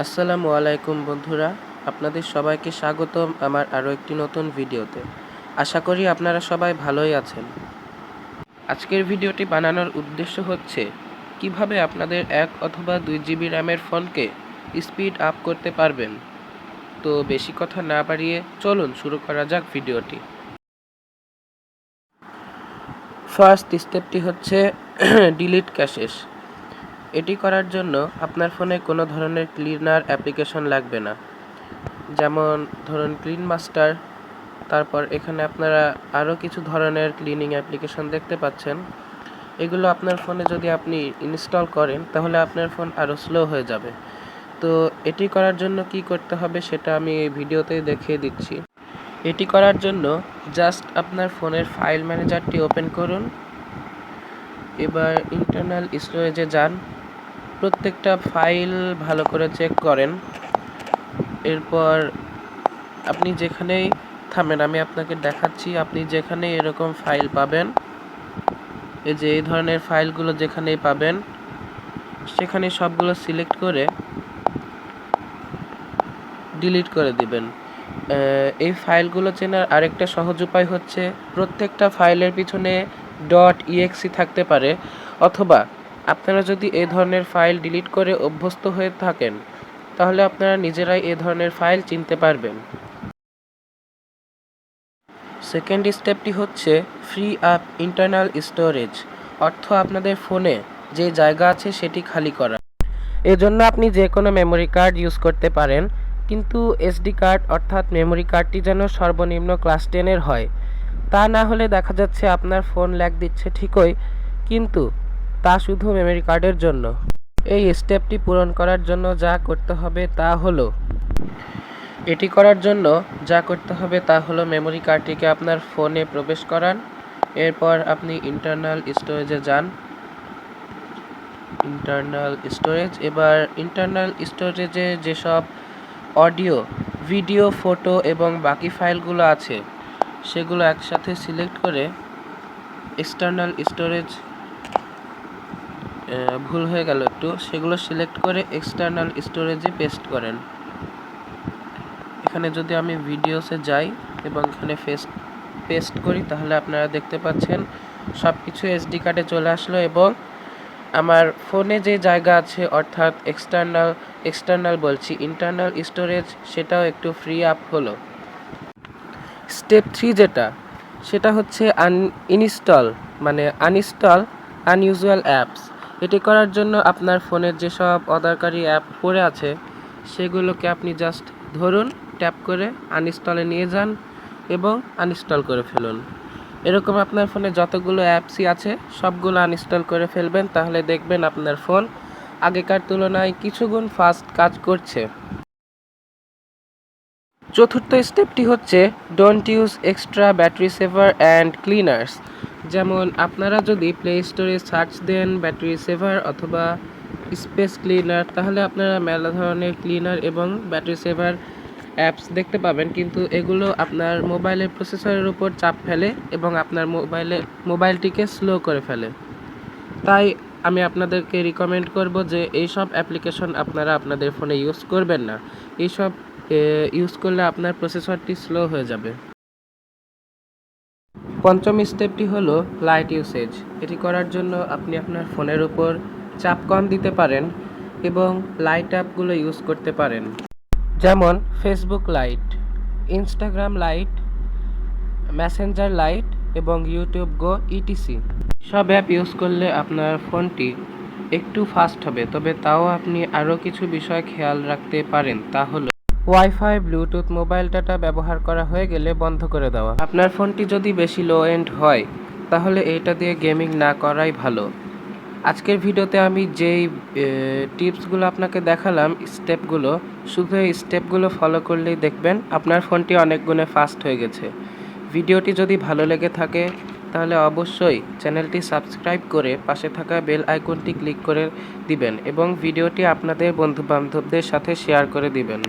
আসসালামু আলাইকুম বন্ধুরা, আপনাদের সবাইকে স্বাগতম আমার আরও একটি নতুন ভিডিওতে। আশা করি আপনারা সবাই ভালোই আছেন। আজকের ভিডিওটি বানানোর উদ্দেশ্য হচ্ছে কিভাবে আপনাদের 1 অথবা 2 জিবি র্যামের ফোনকে স্পিড আপ করতে পারবেন। তো বেশি কথা না বাড়িয়ে চলুন শুরু করা যাক ভিডিওটি। ফার্স্ট স্টেপটি হচ্ছে ডিলিট ক্যাশেস। এটি করার জন্য আপনার ফোনে কোনো ধরনের ক্লিনার অ্যাপ্লিকেশন লাগবে না, যেমন ধরুন ক্লিন মাস্টার। তারপর এখানে আপনারা আরও কিছু ধরনের ক্লিনিং অ্যাপ্লিকেশন দেখতে পাচ্ছেন। এগুলো আপনার ফোনে যদি আপনি ইনস্টল করেন তাহলে আপনার ফোন আরও স্লো হয়ে যাবে। তো এটি করার জন্য কি করতে হবে সেটা আমি এই ভিডিওতে দেখিয়ে দিচ্ছি। এটি করার জন্য জাস্ট আপনার ফোনের ফাইল ম্যানেজারটি ওপেন করুন। এবার ইন্টারনাল স্টোরেজে যান, প্রত্যেকটা ফাইল ভালো করে চেক করেন। এরপর আপনি যেখানেই থামেন, আমি আপনাকে দেখাচ্ছি, আপনি যেখানে এরকম ফাইল পাবেন, এই যে এই ধরনের ফাইলগুলো যেখানেই পাবেন সেখানে সবগুলো সিলেক্ট করে ডিলিট করে দিবেন। এই ফাইলগুলো চেনার আরেকটা সহজ উপায় হচ্ছে প্রত্যেকটা ফাইলের পিছনে .exe থাকতে পারে, অথবা আপনারা যদি এই ধরনের ফাইল ডিলিট করে অভ্যস্ত হয়ে থাকেন তাহলে আপনারা নিজেরাই এই ধরনের ফাইল চিনতে পারবেন। সেকেন্ড স্টেপটি হচ্ছে ফ্রি আপ ইন্টারনাল স্টোরেজ, অর্থ আপনাদের ফোনে যে জায়গা আছে সেটি খালি করা। এজন্য আপনি যে কোনো মেমোরি কার্ড ইউজ করতে পারেন, কিন্তু এসডি কার্ড অর্থাৎ মেমোরি কার্ডটি যেন সর্বনিম্ন ক্লাস 10-এর হয়। তা না হলে দেখা যাচ্ছে আপনার ফোন ল্যাগ দিচ্ছে ঠিকই, কিন্তু তা শুধু মেমোরি কার্ডের জন্য। এই স্টেপটি পূরণ করার জন্য যা করতে হবে তা হলো মেমোরি কার্ডটিকে আপনার ফোনে প্রবেশ করান। এরপর আপনি ইন্টারনাল স্টোরেজে যান। এবার ইন্টারনাল স্টোরেজে যেসব অডিও, ভিডিও, ফটো এবং বাকি ফাইলগুলো আছে সেগুলো একসাথে সিলেক্ট করে এক্সটার্নাল স্টোরেজ সেগুলো সিলেক্ট করে এক্সটার্নাল স্টোরেজে পেস্ট করেন। এখানে যদি আমি ভিডিওসে যাই এবং এখানে পেস্ট করি তাহলে আপনারা দেখতে পাচ্ছেন সব কিছু এসডি কার্ডে চলে আসলো এবং আমার ফোনে যে জায়গা আছে অর্থাৎ ইন্টারনাল স্টোরেজ সেটাও একটু ফ্রি আপ হলো। স্টেপ 3 সেটা হচ্ছে আনইনস্টল আনইউজুয়াল অ্যাপস। এটি করার জন্য আপনার ফোনের যেসব অদরকারি অ্যাপ পড়ে আছে সেগুলোকে আপনি জাস্ট ধরুন, ট্যাপ করে আনইনস্টলে নিয়ে যান এবং আনইনস্টল করে ফেলুন। এরকম আপনার ফোনে যতগুলো অ্যাপসই আছে সবগুলো আনইনস্টল করে ফেলবেন, তাহলে দেখবেন আপনার ফোন আগেকার তুলনায় কিছু গুণ ফাস্ট কাজ করছে। চতুর্থ স্টেপটি হচ্ছে don't use extra battery saver and cleaners. যেমন আপনারা যদি প্লে স্টোরে সার্চ দেন ব্যাটারি সেভার অথবা স্পেস ক্লিনার, তাহলে আপনারা মেলা ধরনের ক্লিনার এবং ব্যাটারি সেভার অ্যাপস দেখতে পাবেন, কিন্তু এগুলো আপনার মোবাইলের প্রসেসরের উপর চাপ ফেলে এবং আপনার মোবাইলটিকে স্লো করে ফেলে। তাই আমি আপনাদেরকে রিকমেন্ড করব যে এইসব অ্যাপ্লিকেশন আপনারা আপনাদের ফোনে ইউজ করবেন না। এইসব ইউজ করলে আপনার প্রসেসরটি স্লো হয়ে যাবে। পঞ্চম স্টেপটি হলো লাইট ইউসেজ। এটি করার জন্য আপনি আপনার ফোনের উপর চাপ কম দিতে পারেন এবং লাইট অ্যাপগুলো ইউজ করতে পারেন, যেমন Facebook light, Instagram light, Messenger light এবং ইউটিউব গো ইটিসি। সব অ্যাপ ইউজ করলে আপনার ফোনটি একটু ফাস্ট হবে, তবে তাও আপনি আরও কিছু বিষয় খেয়াল রাখতে পারেন, তা হলো ওয়াইফাই, ব্লুটুথ, মোবাইল ডাটা ব্যবহার করা হয়ে গেলে বন্ধ করে দেওয়া। আপনার ফোনটি যদি বেশি লো এন্ড হয় তাহলে এটা দিয়ে গেমিং না করাই ভালো। আজকের ভিডিওতে আমি যেই টিপসগুলো আপনাকে দেখালাম, শুধু এই স্টেপগুলো ফলো করলেই দেখবেন আপনার ফোনটি অনেক গুণে ফাস্ট হয়ে গেছে। ভিডিওটি যদি ভালো লেগে থাকে তাহলে অবশ্যই চ্যানেলটি সাবস্ক্রাইব করে পাশে থাকা বেল আইকনটি ক্লিক করে দিবেন এবং ভিডিওটি আপনাদের বন্ধুবান্ধবদের সাথে শেয়ার করে দিবেন।